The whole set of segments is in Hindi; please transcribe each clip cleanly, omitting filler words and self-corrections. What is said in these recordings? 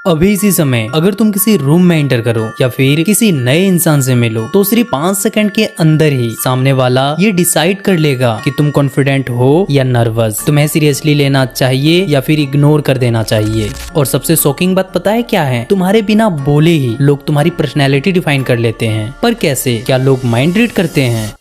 अभी इसी समय अगर तुम किसी रूम में एंटर करो या फिर किसी नए इंसान से मिलो तो सिर्फ 5 सेकंड के अंदर ही सामने वाला ये डिसाइड कर लेगा कि तुम कॉन्फिडेंट हो या नर्वस, तुम्हें सीरियसली लेना चाहिए या फिर इग्नोर कर देना चाहिए। और सबसे शॉकिंग बात पता है क्या है? तुम्हारे बिना बोले ही लोग तुम्हारी पर्सनैलिटी डिफाइन कर लेते हैं। पर कैसे? क्या लोग माइंड रीड करते हैं?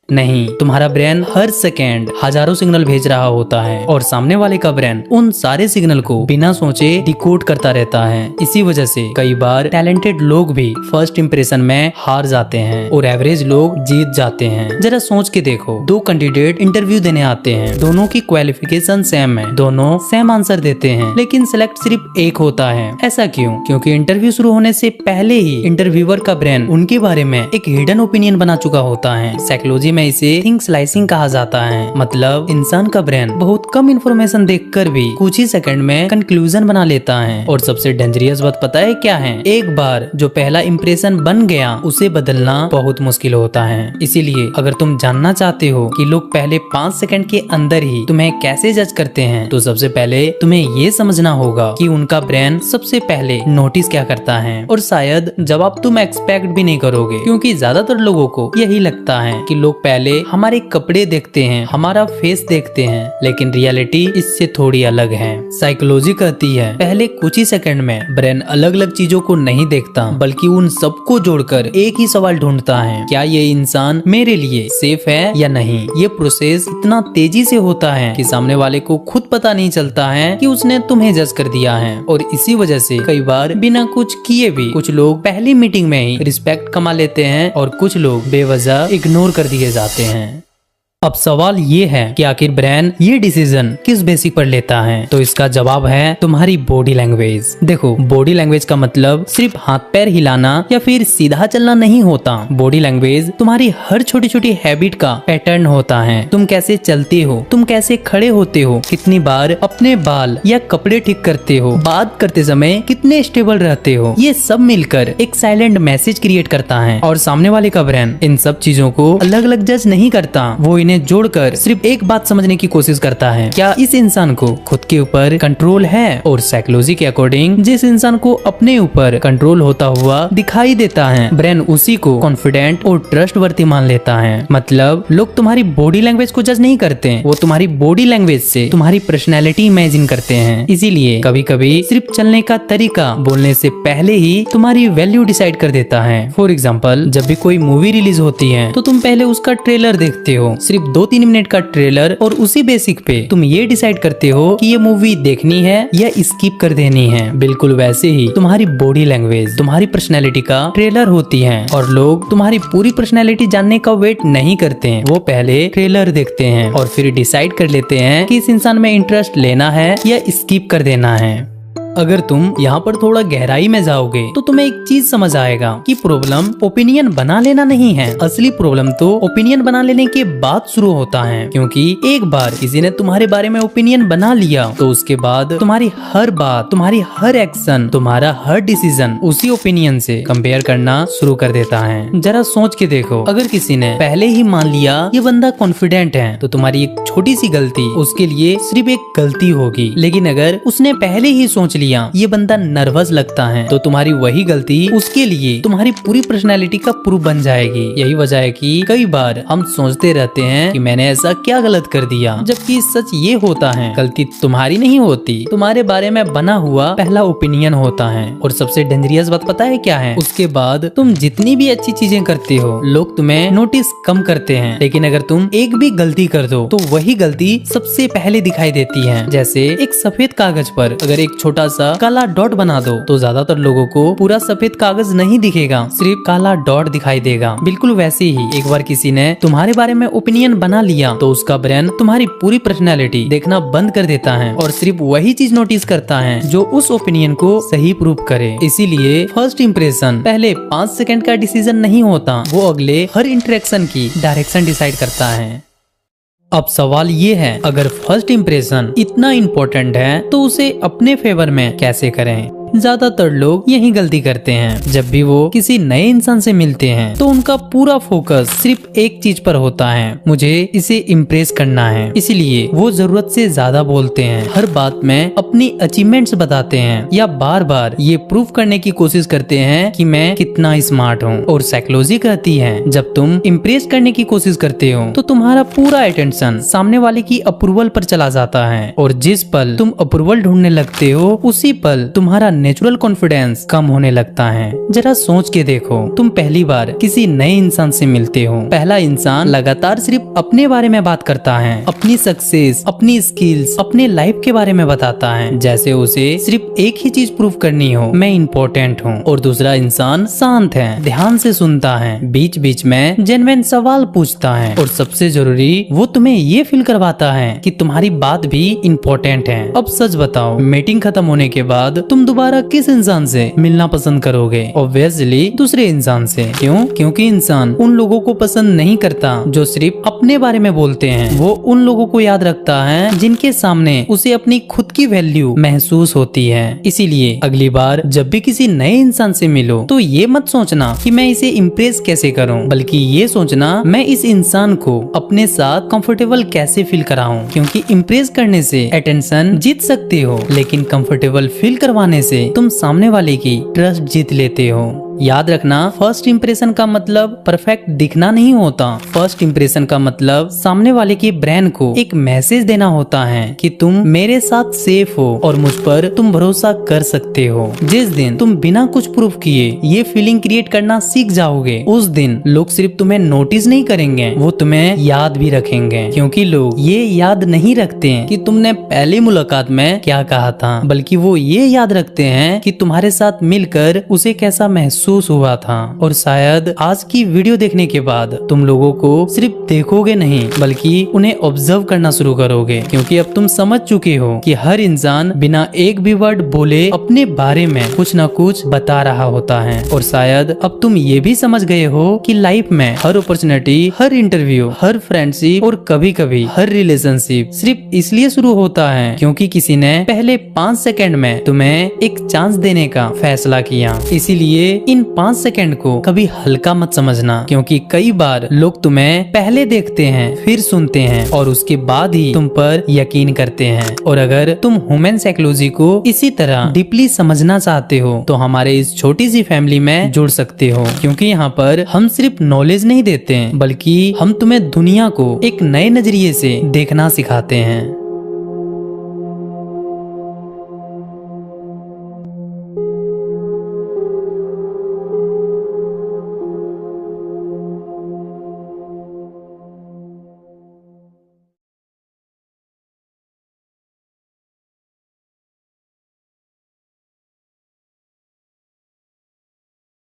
नहीं, तुम्हारा ब्रेन हर सेकेंड हजारों सिग्नल भेज रहा होता है और सामने वाले का ब्रेन उन सारे सिग्नल को बिना सोचे डिकोड करता रहता है। इसी वजह से कई बार टैलेंटेड लोग भी फर्स्ट इंप्रेशन में हार जाते हैं और एवरेज लोग जीत जाते हैं। जरा सोच के देखो, 2 कैंडिडेट इंटरव्यू देने आते हैं, दोनों की क्वालिफिकेशन सेम है, दोनों सेम आंसर देते हैं, लेकिन सिलेक्ट सिर्फ एक होता है। ऐसा क्यों? क्योंकि इंटरव्यू शुरू होने से पहले ही इंटरव्यूअर का ब्रेन उनके बारे में एक हिडन ओपिनियन बना चुका होता है। साइकोलॉजी में इसे थिंक स्लाइसिंग कहा जाता है। मतलब इंसान का ब्रेन बहुत कम इंफॉर्मेशन देखकर भी कुछ ही सेकंड में कंक्लूजन बना लेता है। और सबसे डेंजरियस बात पता है क्या है? एक बार जो पहला इंप्रेशन बन गया उसे बदलना बहुत मुश्किल होता है। इसीलिए अगर तुम जानना चाहते हो कि लोग पहले 5 सेकंड के अंदर ही तुम्हें कैसे जज करते हैं, तो सबसे पहले तुम्हें ये समझना होगा कि उनका ब्रेन सबसे पहले नोटिस क्या करता है। और शायद जवाब तुम एक्सपेक्ट भी नहीं करोगे, क्योंकि ज्यादातर लोगों को यही लगता है कि लोग पहले हमारे कपड़े देखते हैं, हमारा फेस देखते हैं, लेकिन रियलिटी इससे थोड़ी अलग है। साइकोलॉजी कहती है पहले कुछ ही सेकंड में ब्रेन अलग अलग चीजों को नहीं देखता, बल्कि उन सबको जोड़कर एक ही सवाल ढूंढता है, क्या ये इंसान मेरे लिए सेफ है या नहीं। ये प्रोसेस इतना तेजी से होता है कि सामने वाले को खुद पता नहीं चलता है कि उसने तुम्हें जज कर दिया है। और इसी वजह से कई बार बिना कुछ किए भी कुछ लोग पहली मीटिंग में ही रिस्पेक्ट कमा लेते हैं और कुछ लोग बेवजह इग्नोर कर दिए जाते हैं। अब सवाल ये है कि आखिर ब्रेन ये डिसीजन किस बेसिक पर लेता है? तो इसका जवाब है तुम्हारी बॉडी लैंग्वेज। देखो, बॉडी लैंग्वेज का मतलब सिर्फ हाथ पैर हिलाना या फिर सीधा चलना नहीं होता। बॉडी लैंग्वेज तुम्हारी हर छोटी छोटी हैबिट का पैटर्न होता है। तुम कैसे चलते हो, तुम कैसे खड़े होते हो, कितनी बार अपने बाल या कपड़े ठीक करते हो, बात करते समय कितने स्टेबल रहते हो, ये सब मिलकर एक साइलेंट मैसेज क्रिएट करता है। और सामने वाले का ब्रेन इन सब चीजों को अलग अलग जज नहीं करता, वो इन्हें जोड़कर सिर्फ एक बात समझने की कोशिश करता है, क्या इस इंसान को खुद के ऊपर कंट्रोल है। और साइकोलॉजी के अकॉर्डिंग जिस इंसान को अपने ऊपर कंट्रोल होता हुआ दिखाई देता है, ब्रेन उसी को कॉन्फिडेंट और ट्रस्टवर्दी मान लेता है। मतलब लोग तुम्हारी बॉडी लैंग्वेज को जज नहीं करते, वो तुम्हारी बॉडी लैंग्वेज से तुम्हारी पर्सनैलिटी इमेजिन करते हैं। इसीलिए कभी कभी सिर्फ चलने का तरीका बोलने से पहले ही तुम्हारी वैल्यू डिसाइड कर देता है। फॉर एग्जाम्पल, जब भी कोई मूवी रिलीज होती है तो तुम पहले उसका ट्रेलर देखते हो, सिर्फ 2-3 मिनट का ट्रेलर, और उसी बेसिक पे तुम ये डिसाइड करते हो कि ये मूवी देखनी है या स्किप कर देनी है। बिल्कुल वैसे ही तुम्हारी बॉडी लैंग्वेज तुम्हारी पर्सनैलिटी का ट्रेलर होती है। और लोग तुम्हारी पूरी पर्सनैलिटी जानने का वेट नहीं करते हैं, वो पहले ट्रेलर देखते हैं और फिर डिसाइड कर लेते हैं कि इस इंसान में इंटरेस्ट लेना है या स्किप कर देना है। अगर तुम यहाँ पर थोड़ा गहराई में जाओगे तो तुम्हें एक चीज समझ आएगा कि प्रॉब्लम ओपिनियन बना लेना नहीं है। असली प्रॉब्लम तो ओपिनियन बना लेने के बाद शुरू होता है, क्योंकि एक बार किसी ने तुम्हारे बारे में ओपिनियन बना लिया तो उसके बाद तुम्हारी हर बात, तुम्हारी हर एक्शन, तुम्हारा हर डिसीजन उसी ओपिनियन से कंपेयर करना शुरू कर देता है। जरा सोच के देखो, अगर किसी ने पहले ही मान लिया ये बंदा कॉन्फिडेंट है तो तुम्हारी एक छोटी सी गलती उसके लिए सिर्फ एक गलती होगी। लेकिन अगर उसने पहले ही सोच लिया ये बंदा नर्वस लगता है तो तुम्हारी वही गलती उसके लिए तुम्हारी पूरी पर्सनैलिटी का प्रूफ बन जाएगी। यही वजह है कि कई बार हम सोचते रहते हैं कि मैंने ऐसा क्या गलत कर दिया, जबकि सच ये होता है गलती तुम्हारी नहीं होती, तुम्हारे बारे में बना हुआ पहला ओपिनियन होता है। और सबसे डेंजरियस बात पता है क्या है? उसके बाद तुम जितनी भी अच्छी चीजें करते हो लोग तुम्हें नोटिस कम करते हैं, लेकिन अगर तुम एक भी गलती कर दो तो वही गलती सबसे पहले दिखाई देती है। जैसे एक सफेद कागज पर अगर एक छोटा सा काला डॉट बना दो तो ज्यादातर लोगों को पूरा सफेद कागज नहीं दिखेगा, सिर्फ काला डॉट दिखाई देगा। बिल्कुल वैसे ही एक बार किसी ने तुम्हारे बारे में ओपिनियन बना लिया तो उसका ब्रेन तुम्हारी पूरी पर्सनैलिटी देखना बंद कर देता है और सिर्फ वही चीज नोटिस करता है जो उस ओपिनियन को सही प्रूव करे। इसीलिए फर्स्ट इंप्रेशन पहले 5 सेकंड का डिसीजन नहीं होता, वो अगले हर इंटरेक्शन की डायरेक्शन डिसाइड करता है। अब सवाल ये है, अगर फर्स्ट इंप्रेशन इतना इम्पोर्टेंट है तो उसे अपने फेवर में कैसे करें? ज्यादातर लोग यही गलती करते हैं। जब भी वो किसी नए इंसान से मिलते हैं तो उनका पूरा फोकस सिर्फ एक चीज पर होता है, मुझे इसे इम्प्रेस करना है। इसीलिए वो जरूरत से ज्यादा बोलते हैं, हर बात में अपनी अचीवमेंट्स बताते हैं या बार बार ये प्रूफ करने की कोशिश करते हैं कि मैं कितना स्मार्ट हूँ। और साइकोलॉजी कहती है जब तुम इम्प्रेस करने की कोशिश करते हो तो तुम्हारा पूरा अटेंशन सामने वाले की अप्रूवल पर चला जाता है, और जिस पल तुम अप्रूवल ढूंढने लगते हो उसी पल तुम्हारा नेचुरल कॉन्फिडेंस कम होने लगता है। जरा सोच के देखो, तुम पहली बार किसी नए इंसान से मिलते हो, पहला इंसान लगातार सिर्फ अपने बारे में बात करता है, अपनी सक्सेस, अपनी स्किल्स, अपने लाइफ के बारे में बताता है, जैसे उसे सिर्फ एक ही चीज प्रूव करनी हो, मैं इम्पोर्टेंट हूँ। और दूसरा इंसान शांत है, ध्यान से सुनता है, बीच बीच में जेन्युइन सवाल पूछता है, और सबसे जरूरी वो तुम्हें ये फील करवाता है कि तुम्हारी बात भी इम्पोर्टेंट है। अब सच बताओ, मीटिंग खत्म होने के बाद तुम दोबारा किस इंसान से मिलना पसंद करोगे? ऑब्वियसली दूसरे इंसान से। क्यों? क्योंकि इंसान उन लोगों को पसंद नहीं करता जो सिर्फ अपने बारे में बोलते हैं, वो उन लोगों को याद रखता है जिनके सामने उसे अपनी खुद की वैल्यू महसूस होती है। इसीलिए अगली बार जब भी किसी नए इंसान से मिलो तो ये मत सोचना कि मैं इसे इम्प्रेस कैसे करूं, बल्कि ये सोचना मैं इस इंसान को अपने साथ कंफर्टेबल कैसे फील कराऊं। क्योंकि इम्प्रेस करने से अटेंशन जीत सकते हो, लेकिन कंफर्टेबल फील करवाने से तुम सामने वाले की ट्रस्ट जीत लेते हो। याद रखना, फर्स्ट इंप्रेशन का मतलब परफेक्ट दिखना नहीं होता। फर्स्ट इंप्रेशन का मतलब सामने वाले के ब्रेन को एक मैसेज देना होता है कि तुम मेरे साथ सेफ हो और मुझ पर तुम भरोसा कर सकते हो। जिस दिन तुम बिना कुछ प्रूफ किए ये फीलिंग क्रिएट करना सीख जाओगे, उस दिन लोग सिर्फ तुम्हें नोटिस नहीं करेंगे, वो तुम्हें याद भी रखेंगे। क्योंकि लोग ये याद नहीं रखते हैं कि तुमने पहली मुलाकात में क्या कहा था, बल्कि वो ये याद रखते हैं कि तुम्हारे साथ मिलकर उसे कैसा महसूस हुआ था। और शायद आज की वीडियो देखने के बाद तुम लोगों को सिर्फ देखोगे नहीं, बल्कि उन्हें ऑब्जर्व करना शुरू करोगे, क्योंकि अब तुम समझ चुके हो कि हर इंसान बिना एक भी वर्ड बोले अपने बारे में कुछ न कुछ बता रहा होता है। और शायद अब तुम ये भी समझ गए हो कि लाइफ में हर अपॉर्चुनिटी, हर इंटरव्यू, हर फ्रेंडशिप और कभी कभी हर रिलेशनशिप सिर्फ इसलिए शुरू होता है क्योंकि किसी ने पहले 5 सेकंड में तुम्हें एक चांस देने का फैसला किया। इसीलिए इन 5 सेकंड को कभी हल्का मत समझना, क्योंकि कई बार लोग तुम्हें पहले देखते हैं, फिर सुनते हैं और उसके बाद ही तुम पर यकीन करते हैं। और अगर तुम ह्यूमन साइकोलॉजी को इसी तरह डीपली समझना चाहते हो तो हमारे इस छोटी सी फैमिली में जुड़ सकते हो, क्योंकि यहाँ पर हम सिर्फ नॉलेज नहीं देते हैं, बल्कि हम तुम्हें दुनिया को एक नए नजरिए से देखना सिखाते हैं।